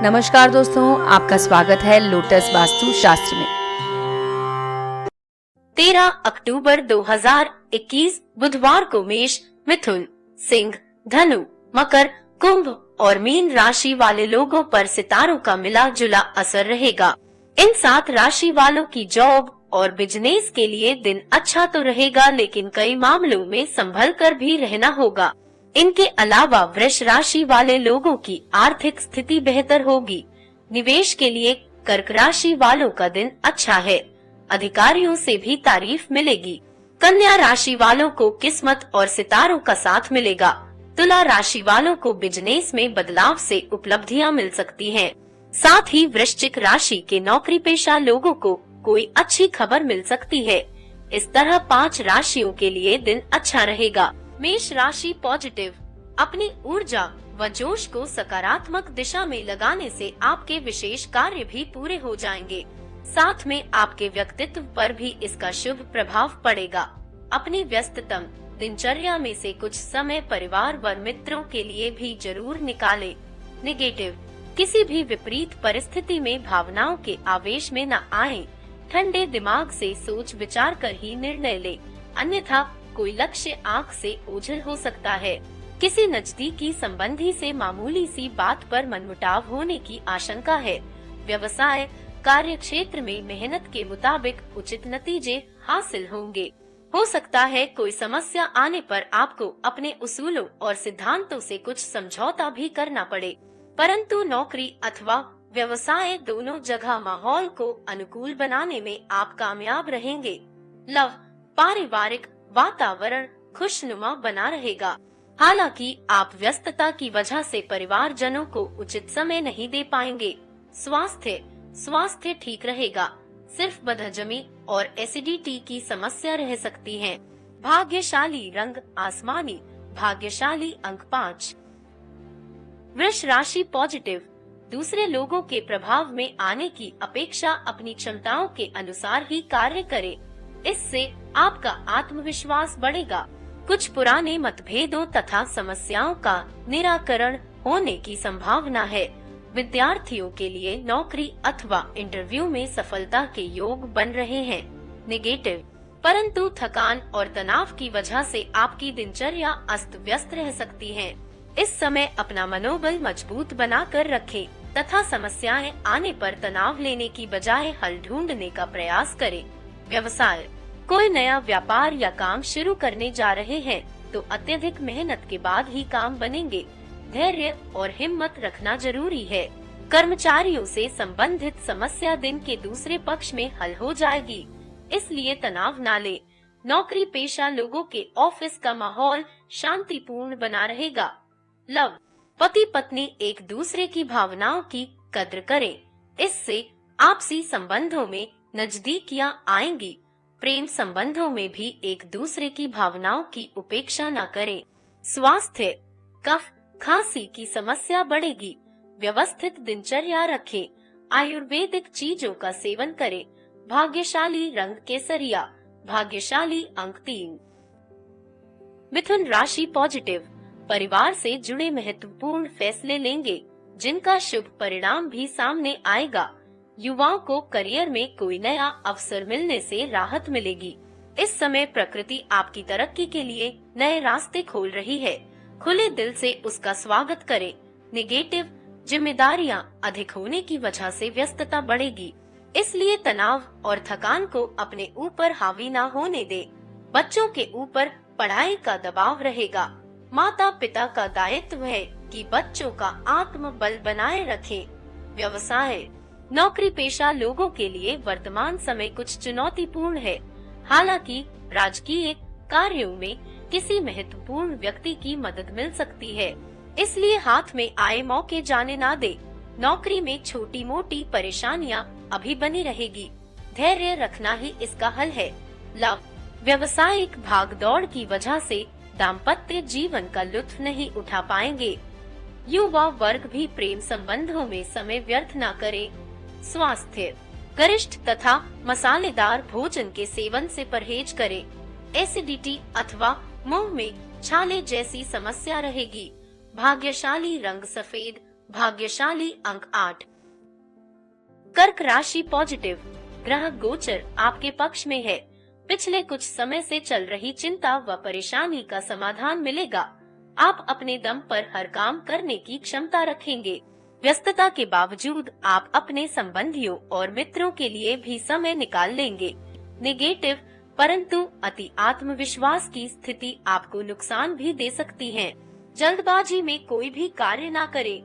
नमस्कार दोस्तों, आपका स्वागत है लोटस वास्तु शास्त्र में। 13 अक्टूबर 2021 बुधवार को मेष, मिथुन, सिंह, धनु, मकर, कुंभ और मीन राशि वाले लोगों पर सितारों का मिला जुला असर रहेगा। इन 7 राशि वालों की जॉब और बिजनेस के लिए दिन अच्छा तो रहेगा, लेकिन कई मामलों में संभल कर भी रहना होगा। इनके अलावा वृष राशि वाले लोगों की आर्थिक स्थिति बेहतर होगी। निवेश के लिए कर्क राशि वालों का दिन अच्छा है, अधिकारियों से भी तारीफ मिलेगी। कन्या राशि वालों को किस्मत और सितारों का साथ मिलेगा। तुला राशि वालों को बिजनेस में बदलाव से उपलब्धियां मिल सकती हैं। साथ ही वृश्चिक राशि के नौकरी पेशा लोगों को कोई अच्छी खबर मिल सकती है। इस तरह 5 राशियों के लिए दिन अच्छा रहेगा। मेष राशि पॉजिटिव, अपनी ऊर्जा व जोश को सकारात्मक दिशा में लगाने से आपके विशेष कार्य भी पूरे हो जाएंगे। साथ में आपके व्यक्तित्व पर भी इसका शुभ प्रभाव पड़ेगा। अपनी व्यस्ततम दिनचर्या में से कुछ समय परिवार व मित्रों के लिए भी जरूर निकालें। नेगेटिव, किसी भी विपरीत परिस्थिति में भावनाओं के आवेश में न आएं। ठंडे दिमाग से सोच विचार कर ही निर्णय लें, अन्यथा कोई लक्ष्य आंख से ओझल हो सकता है। किसी नजदीकी संबंधी से मामूली सी बात पर मनमुटाव होने की आशंका है। व्यवसाय कार्य क्षेत्र में मेहनत के मुताबिक उचित नतीजे हासिल होंगे। हो सकता है कोई समस्या आने पर आपको अपने उसूलों और सिद्धांतों से कुछ समझौता भी करना पड़े, परंतु नौकरी अथवा व्यवसाय दोनों जगह माहौल को अनुकूल बनाने में आप कामयाब रहेंगे। लव, पारिवारिक वातावरण खुशनुमा बना रहेगा। हालांकि आप व्यस्तता की वजह से परिवारजनों को उचित समय नहीं दे पाएंगे। स्वास्थ्य ठीक रहेगा, सिर्फ बदहजमी और एसिडिटी की समस्या रह सकती है। भाग्यशाली रंग आसमानी, भाग्यशाली अंक 5। वृष राशि पॉजिटिव, दूसरे लोगों के प्रभाव में आने की अपेक्षा अपनी क्षमताओं के अनुसार ही कार्य करें। इससे आपका आत्मविश्वास बढ़ेगा। कुछ पुराने मतभेदों तथा समस्याओं का निराकरण होने की संभावना है। विद्यार्थियों के लिए नौकरी अथवा इंटरव्यू में सफलता के योग बन रहे हैं। नेगेटिव, परंतु थकान और तनाव की वजह से आपकी दिनचर्या अस्त व्यस्त रह सकती है। इस समय अपना मनोबल मजबूत बना कर रखें तथा समस्याएं आने पर तनाव लेने की बजाय हल ढूंढने का प्रयास करें। व्यवसाय, कोई नया व्यापार या काम शुरू करने जा रहे हैं तो अत्यधिक मेहनत के बाद ही काम बनेंगे। धैर्य और हिम्मत रखना जरूरी है। कर्मचारियों से संबंधित समस्या दिन के दूसरे पक्ष में हल हो जाएगी, इसलिए तनाव न लें। नौकरी पेशा लोगों के ऑफिस का माहौल शांतिपूर्ण बना रहेगा। लव, पति पत्नी एक दूसरे की भावनाओं की कद्र करें, इससे आपसी संबंधों में नजदीकियां आएंगी। प्रेम संबंधों में भी एक दूसरे की भावनाओं की उपेक्षा न करें। स्वास्थ्य, कफ खांसी की समस्या बढ़ेगी। व्यवस्थित दिनचर्या रखें। आयुर्वेदिक चीजों का सेवन करें। भाग्यशाली रंग केसरिया, भाग्यशाली अंक 3। मिथुन राशि पॉजिटिव, परिवार से जुड़े महत्वपूर्ण फैसले लेंगे, जिनका शुभ परिणाम भी सामने आएगा। युवाओं को करियर में कोई नया अवसर मिलने से राहत मिलेगी। इस समय प्रकृति आपकी तरक्की के लिए नए रास्ते खोल रही है। खुले दिल से उसका स्वागत करें। नेगेटिव, जिम्मेदारियां अधिक होने की वजह से व्यस्तता बढ़ेगी, इसलिए तनाव और थकान को अपने ऊपर हावी ना होने दे। बच्चों के ऊपर पढ़ाई का दबाव रहेगा। माता पिता का दायित्व है कि बच्चों का आत्मबल बनाए रखें। व्यवसाय, नौकरी पेशा लोगों के लिए वर्तमान समय कुछ चुनौतीपूर्ण है। हालांकि राजकीय कार्यों में किसी महत्वपूर्ण व्यक्ति की मदद मिल सकती है, इसलिए हाथ में आए मौके जाने ना दे। नौकरी में छोटी मोटी परेशानियां अभी बनी रहेगी, धैर्य रखना ही इसका हल है। लव, व्यवसायिक भागदौड़ की वजह से दाम्पत्य जीवन का लुत्फ नहीं उठा पाएंगे। युवा वर्ग भी प्रेम संबंधों में समय व्यर्थ न करे। स्वास्थ्य, गरिष्ठ तथा मसालेदार भोजन के सेवन से परहेज करें। एसिडिटी अथवा मुंह में छाले जैसी समस्या रहेगी। भाग्यशाली रंग सफेद, भाग्यशाली अंक 8। कर्क राशि पॉजिटिव, ग्रह गोचर आपके पक्ष में है। पिछले कुछ समय से चल रही चिंता व परेशानी का समाधान मिलेगा। आप अपने दम पर हर काम करने की क्षमता रखेंगे। व्यस्तता के बावजूद आप अपने संबंधियों और मित्रों के लिए भी समय निकाल लेंगे। नेगेटिव, परंतु अति आत्मविश्वास की स्थिति आपको नुकसान भी दे सकती है। जल्दबाजी में कोई भी कार्य ना करें।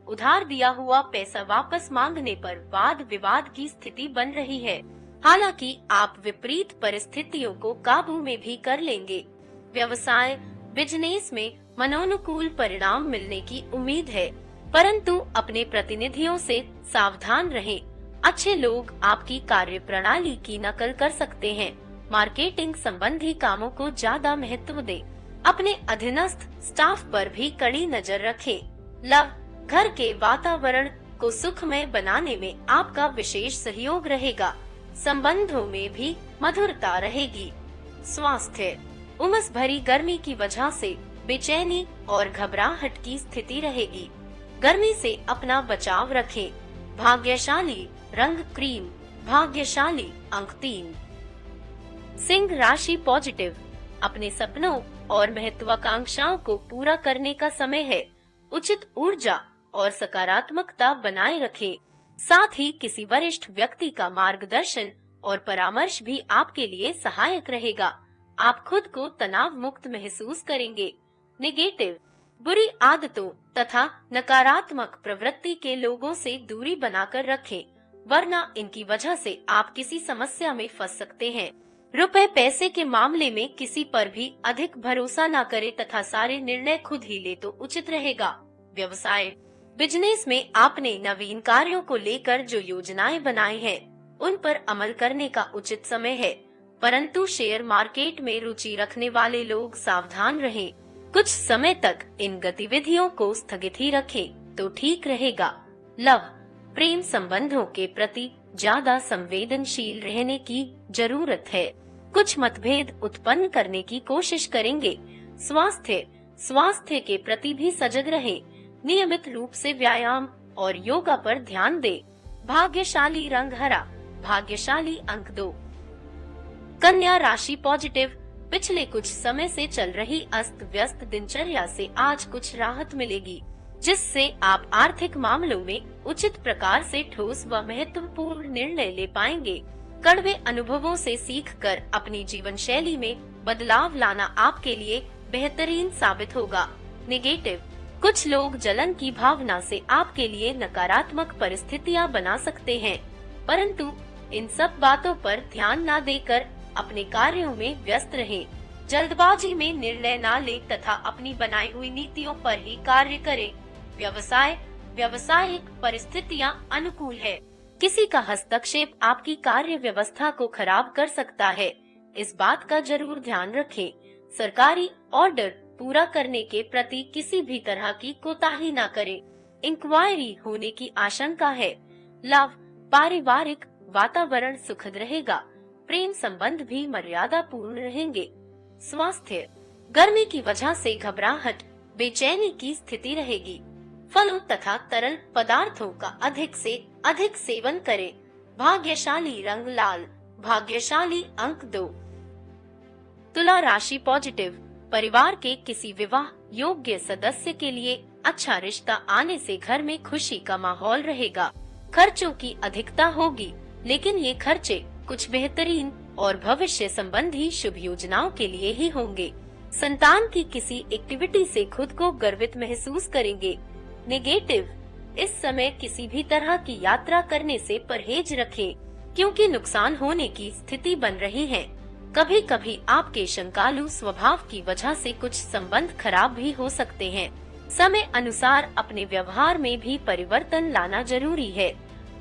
उधार दिया हुआ पैसा वापस मांगने पर वाद विवाद की स्थिति बन रही है। हालांकि आप विपरीत परिस्थितियों को काबू में भी कर लेंगे। व्यवसाय, बिजनेस में मनोनुकूल परिणाम मिलने की उम्मीद है, परंतु अपने प्रतिनिधियों से सावधान रहें। अच्छे लोग आपकी कार्य प्रणाली की नकल कर सकते हैं। मार्केटिंग संबंधी कामों को ज्यादा महत्व दें। अपने अधीनस्थ स्टाफ पर भी कड़ी नजर रखें। लव, घर के वातावरण को सुखमय बनाने में आपका विशेष सहयोग रहेगा। संबंधों में भी मधुरता रहेगी। स्वास्थ्य, उमस भरी गर्मी की वजह से बेचैनी और घबराहट की स्थिति रहेगी। गर्मी से अपना बचाव रखें। भाग्यशाली रंग क्रीम, भाग्यशाली अंक 3। सिंह राशि पॉजिटिव, अपने सपनों और महत्वाकांक्षाओं को पूरा करने का समय है। उचित ऊर्जा और सकारात्मकता बनाए रखें। साथ ही किसी वरिष्ठ व्यक्ति का मार्गदर्शन और परामर्श भी आपके लिए सहायक रहेगा। आप खुद को तनाव मुक्त महसूस करेंगे। नेगेटिव, बुरी आदतों तथा नकारात्मक प्रवृत्ति के लोगों से दूरी बनाकर रखें, वरना इनकी वजह से आप किसी समस्या में फंस सकते हैं। रुपए पैसे के मामले में किसी पर भी अधिक भरोसा न करें तथा सारे निर्णय खुद ही ले तो उचित रहेगा। व्यवसाय, बिजनेस में आपने नवीन कार्यों को लेकर जो योजनाएं बनाई हैं, उन पर अमल करने का उचित समय है, परंतु शेयर मार्केट में रुचि रखने वाले लोग सावधान रहें। कुछ समय तक इन गतिविधियों को स्थगित ही रखें तो ठीक रहेगा। लव, प्रेम संबंधों के प्रति ज्यादा संवेदनशील रहने की जरूरत है। कुछ मतभेद उत्पन्न करने की कोशिश करेंगे। स्वास्थ्य के प्रति भी सजग रहें। नियमित रूप से व्यायाम और योगा पर ध्यान दें। भाग्यशाली रंग हरा, भाग्यशाली अंक 2। कन्या राशि पॉजिटिव, पिछले कुछ समय से चल रही अस्त व्यस्त दिनचर्या से आज कुछ राहत मिलेगी, जिससे आप आर्थिक मामलों में उचित प्रकार से ठोस व महत्वपूर्ण निर्णय ले पाएंगे। कड़वे अनुभवों से सीखकर अपनी जीवन शैली में बदलाव लाना आपके लिए बेहतरीन साबित होगा। नेगेटिव, कुछ लोग जलन की भावना से आपके लिए नकारात्मक परिस्थितियां बना सकते हैं, परंतु इन सब बातों पर ध्यान न देकर अपने कार्यों में व्यस्त रहें। जल्दबाजी में निर्णय न लें तथा अपनी बनाई हुई नीतियों पर ही कार्य करें। व्यावसायिक परिस्थितियां अनुकूल है। किसी का हस्तक्षेप आपकी कार्य व्यवस्था को खराब कर सकता है, इस बात का जरूर ध्यान रखें। सरकारी ऑर्डर पूरा करने के प्रति किसी भी तरह की कोताही न करें। इंक्वायरी होने की आशंका है। लव, पारिवारिक वातावरण सुखद रहेगा। प्रेम संबंध भी मर्यादा पूर्ण रहेंगे। स्वास्थ्य, गर्मी की वजह से घबराहट, बेचैनी की स्थिति रहेगी। फलों तथा तरल पदार्थों का अधिक से अधिक सेवन करें। भाग्यशाली रंग लाल, भाग्यशाली अंक 2। तुला राशि पॉजिटिव, परिवार के किसी विवाह योग्य सदस्य के लिए अच्छा रिश्ता आने से घर में खुशी का माहौल रहेगा। खर्चों की अधिकता होगी, लेकिन ये खर्चे कुछ बेहतरीन और भविष्य संबंधी शुभ योजनाओं के लिए ही होंगे। संतान की किसी एक्टिविटी से खुद को गर्वित महसूस करेंगे। नेगेटिव, इस समय किसी भी तरह की यात्रा करने से परहेज रखें, क्योंकि नुकसान होने की स्थिति बन रही है। कभी कभी आपके शंकालु स्वभाव की वजह से कुछ संबंध खराब भी हो सकते हैं। समय अनुसार अपने व्यवहार में भी परिवर्तन लाना जरूरी है।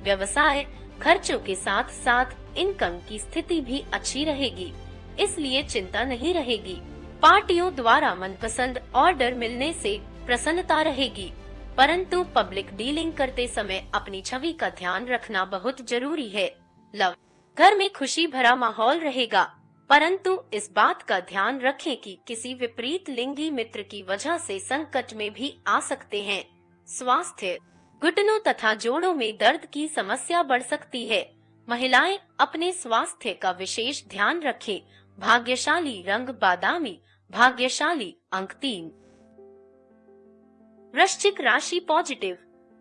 व्यवसाय, खर्चों के साथ साथ इनकम की स्थिति भी अच्छी रहेगी, इसलिए चिंता नहीं रहेगी। पार्टियों द्वारा मनपसंद ऑर्डर मिलने से प्रसन्नता रहेगी, परंतु पब्लिक डीलिंग करते समय अपनी छवि का ध्यान रखना बहुत जरूरी है। लव, घर में खुशी भरा माहौल रहेगा, परंतु इस बात का ध्यान रखें कि किसी विपरीत लिंगी मित्र की वजह से संकट में भी आ सकते हैं। स्वास्थ्य, घुटनों तथा जोड़ों में दर्द की समस्या बढ़ सकती है। महिलाएं अपने स्वास्थ्य का विशेष ध्यान रखें। भाग्यशाली रंग बादामी, भाग्यशाली अंक 3। वृश्चिक राशि पॉजिटिव,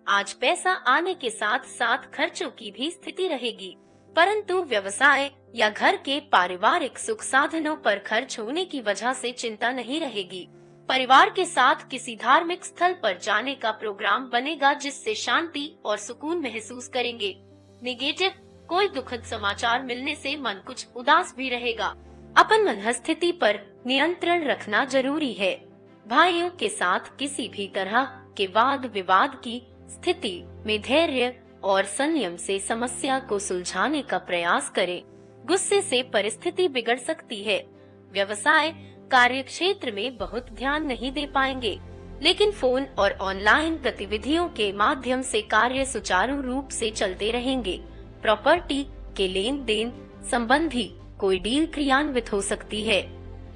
आज पैसा आने के साथ साथ खर्चों की भी स्थिति रहेगी, परंतु व्यवसाय या घर के पारिवारिक सुख साधनों पर खर्च होने की वजह से चिंता नहीं रहेगी। परिवार के साथ किसी धार्मिक स्थल पर जाने का प्रोग्राम बनेगा, जिससे शांति और सुकून महसूस करेंगे। नेगेटिव, कोई दुखद समाचार मिलने से मन कुछ उदास भी रहेगा। अपन मनस्थिति पर नियंत्रण रखना जरूरी है। भाइयों के साथ किसी भी तरह के वाद विवाद की स्थिति में धैर्य और संयम से समस्या को सुलझाने का प्रयास करें। गुस्से से परिस्थिति बिगड़ सकती है। व्यवसाय कार्य क्षेत्र में बहुत ध्यान नहीं दे पाएंगे, लेकिन फोन और ऑनलाइन गतिविधियों के माध्यम से कार्य सुचारू रूप से चलते रहेंगे। प्रॉपर्टी के लेन देन संबंधी कोई डील क्रियान्वित हो सकती है।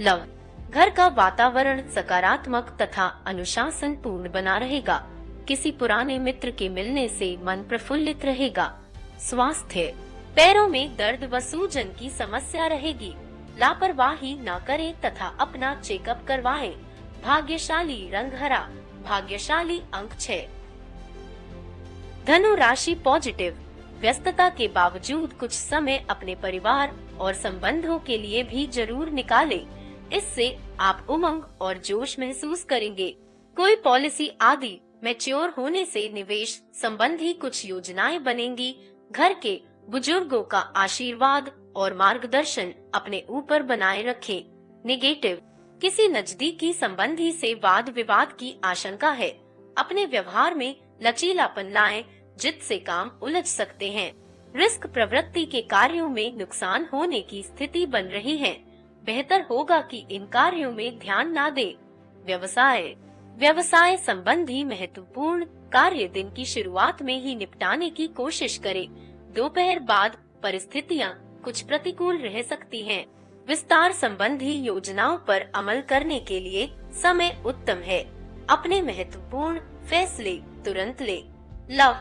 लव, घर का वातावरण सकारात्मक तथा अनुशासन पूर्ण बना रहेगा। किसी पुराने मित्र के मिलने से मन प्रफुल्लित रहेगा। स्वास्थ्य, पैरों में दर्द व सूजन की समस्या रहेगी। लापरवाही न करें तथा अपना चेकअप करवाएं। भाग्यशाली रंग हरा, भाग्यशाली अंक 6। धनु राशि पॉजिटिव, व्यस्तता के बावजूद कुछ समय अपने परिवार और संबंधों के लिए भी जरूर निकालें। इससे आप उमंग और जोश महसूस करेंगे। कोई पॉलिसी आदि मैच्योर होने से निवेश संबंधी कुछ योजनाएं बनेंगी। घर के बुजुर्गों का आशीर्वाद और मार्गदर्शन अपने ऊपर बनाए रखें। नेगेटिव, किसी नजदीकी संबंधी से वाद विवाद की आशंका है। अपने व्यवहार में लचीलापन लाएं, जिससे काम उलझ सकते हैं। रिस्क प्रवृत्ति के कार्यों में नुकसान होने की स्थिति बन रही है। बेहतर होगा कि इन कार्यों में ध्यान ना दें। व्यवसाय संबंधी महत्वपूर्ण कार्य दिन की शुरुआत में ही निपटाने की कोशिश करें। दोपहर बाद परिस्थितियां कुछ प्रतिकूल रह सकती हैं। विस्तार संबंधी योजनाओं पर अमल करने के लिए समय उत्तम है। अपने महत्वपूर्ण फैसले तुरंत ले। लव,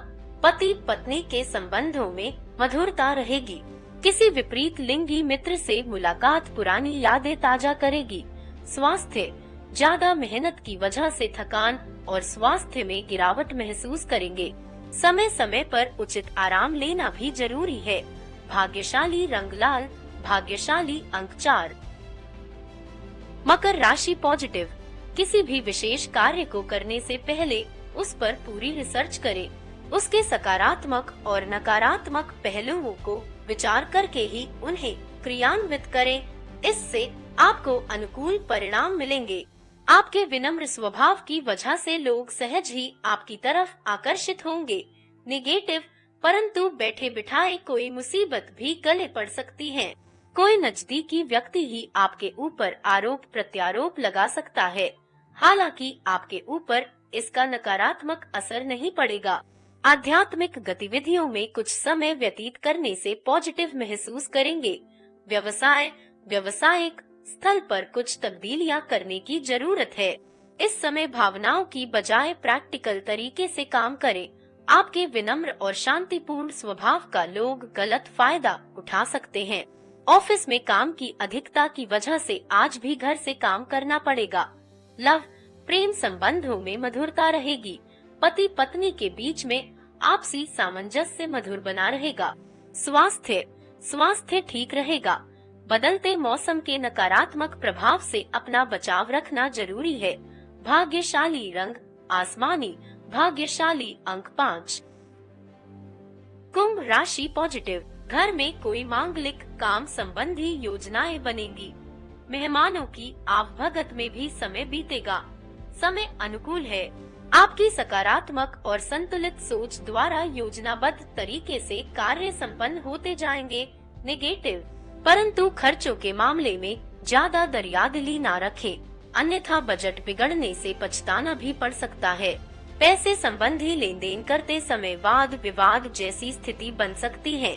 पति पत्नी के संबंधों में मधुरता रहेगी। किसी विपरीत लिंगी मित्र से मुलाकात पुरानी यादें ताजा करेगी। स्वास्थ्य, ज्यादा मेहनत की वजह से थकान और स्वास्थ्य में गिरावट महसूस करेंगे। समय समय पर उचित आराम लेना भी जरूरी है। भाग्यशाली रंग लाल, भाग्यशाली अंक 4। मकर राशि पॉजिटिव, किसी भी विशेष कार्य को करने से पहले उस पर पूरी रिसर्च करें। उसके सकारात्मक और नकारात्मक पहलुओं को विचार करके ही उन्हें क्रियान्वित करें। इससे आपको अनुकूल परिणाम मिलेंगे। आपके विनम्र स्वभाव की वजह से लोग सहज ही आपकी तरफ आकर्षित होंगे। नेगेटिव, परंतु बैठे बिठाए कोई मुसीबत भी गले पड़ सकती है। कोई नजदीकी व्यक्ति ही आपके ऊपर आरोप प्रत्यारोप लगा सकता है। हालांकि आपके ऊपर इसका नकारात्मक असर नहीं पड़ेगा। आध्यात्मिक गतिविधियों में कुछ समय व्यतीत करने से पॉजिटिव महसूस करेंगे। व्यावसायिक स्थल पर कुछ तब्दीलियां करने की जरूरत है। इस समय भावनाओं की बजाय प्रैक्टिकल तरीके से काम करें। आपके विनम्र और शांतिपूर्ण स्वभाव का लोग गलत फायदा उठा सकते हैं। ऑफिस में काम की अधिकता की वजह से आज भी घर से काम करना पड़ेगा। लव, प्रेम संबंधों में मधुरता रहेगी। पति पत्नी के बीच में आपसी सामंजस्य मधुर बना रहेगा। स्वास्थ्य ठीक रहेगा। बदलते मौसम के नकारात्मक प्रभाव से अपना बचाव रखना जरूरी है। भाग्यशाली रंग आसमानी, भाग्यशाली अंक 5। कुंभ राशि पॉजिटिव, घर में कोई मांगलिक काम संबंधी योजनाएं बनेगी। मेहमानों की आवभगत में भी समय बीतेगा। समय अनुकूल है। आपकी सकारात्मक और संतुलित सोच द्वारा योजनाबद्ध तरीके से कार्य संपन्न होते जाएंगे। नेगेटिव, परंतु खर्चों के मामले में ज्यादा दरियादिली ना रखें, अन्यथा बजट बिगड़ने से पछताना भी पड़ सकता है। पैसे संबंधी लेन देन करते समय वाद विवाद जैसी स्थिति बन सकती है।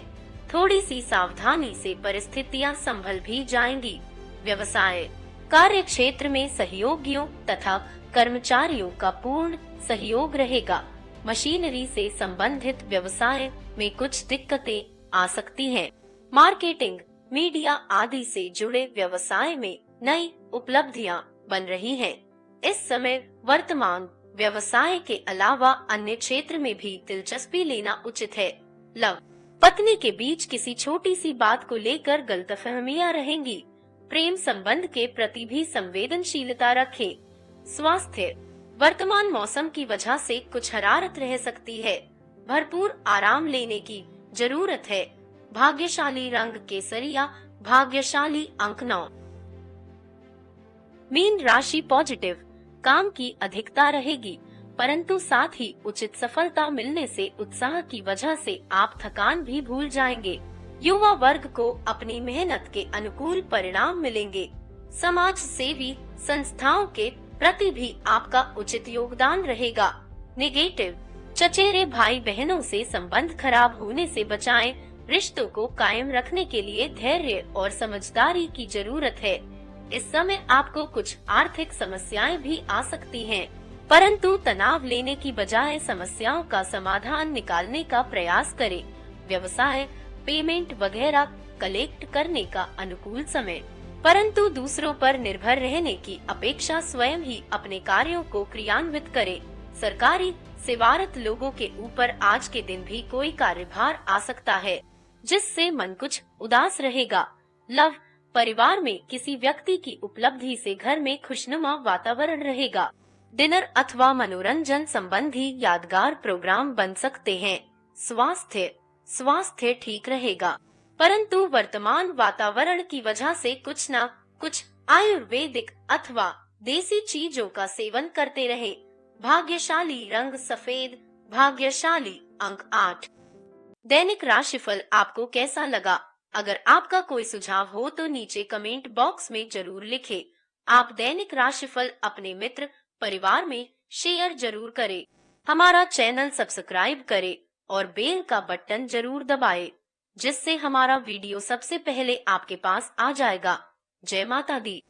थोड़ी सी सावधानी से परिस्थितियां संभल भी जाएंगी। व्यवसाय, कार्य क्षेत्र में सहयोगियों तथा कर्मचारियों का पूर्ण सहयोग रहेगा। मशीनरी से संबंधित व्यवसाय में कुछ दिक्कतें आ सकती हैं। मार्केटिंग, मीडिया आदि से जुड़े व्यवसाय में नई उपलब्धियां बन रही हैं। इस समय वर्तमान व्यवसाय के अलावा अन्य क्षेत्र में भी दिलचस्पी लेना उचित है। लव, पत्नी के बीच किसी छोटी सी बात को लेकर गलतफहमियां रहेंगी। प्रेम संबंध के प्रति भी संवेदनशीलता रखें। स्वास्थ्य, वर्तमान मौसम की वजह से कुछ हरारत रह सकती है। भरपूर आराम लेने की जरूरत है। भाग्यशाली रंग केसरिया, भाग्यशाली अंक 9। मीन राशि पॉजिटिव, काम की अधिकता रहेगी, परंतु साथ ही उचित सफलता मिलने से उत्साह की वजह से आप थकान भी भूल जाएंगे। युवा वर्ग को अपनी मेहनत के अनुकूल परिणाम मिलेंगे। समाज सेवी संस्थाओं के प्रति भी आपका उचित योगदान रहेगा। नेगेटिव, चचेरे भाई बहनों से संबंध खराब होने से बचाएं। रिश्तों को कायम रखने के लिए धैर्य और समझदारी की जरूरत है। इस समय आपको कुछ आर्थिक समस्याएं भी आ सकती हैं, परंतु तनाव लेने की बजाय समस्याओं का समाधान निकालने का प्रयास करें। व्यवसाय, पेमेंट वगैरह कलेक्ट करने का अनुकूल समय, परंतु दूसरों पर निर्भर रहने की अपेक्षा स्वयं ही अपने कार्यों को क्रियान्वित करें। सरकारी सेवारत लोगों के ऊपर आज के दिन भी कोई कार्यभार आ सकता है, जिससे मन कुछ उदास रहेगा। लव, परिवार में किसी व्यक्ति की उपलब्धि से घर में खुशनुमा वातावरण रहेगा। डिनर अथवा मनोरंजन संबंधी यादगार प्रोग्राम बन सकते हैं। स्वास्थ्य ठीक रहेगा, परंतु वर्तमान वातावरण की वजह से कुछ न कुछ आयुर्वेदिक अथवा देसी चीजों का सेवन करते रहे। भाग्यशाली रंग सफेद, भाग्यशाली अंक 8। दैनिक राशिफल आपको कैसा लगा? अगर आपका कोई सुझाव हो तो नीचे कमेंट बॉक्स में जरूर लिखें। आप दैनिक राशिफल अपने मित्र परिवार में शेयर जरूर करें। हमारा चैनल सब्सक्राइब करें और बेल का बटन जरूर दबाएं, जिससे हमारा वीडियो सबसे पहले आपके पास आ जाएगा। जय माता दी।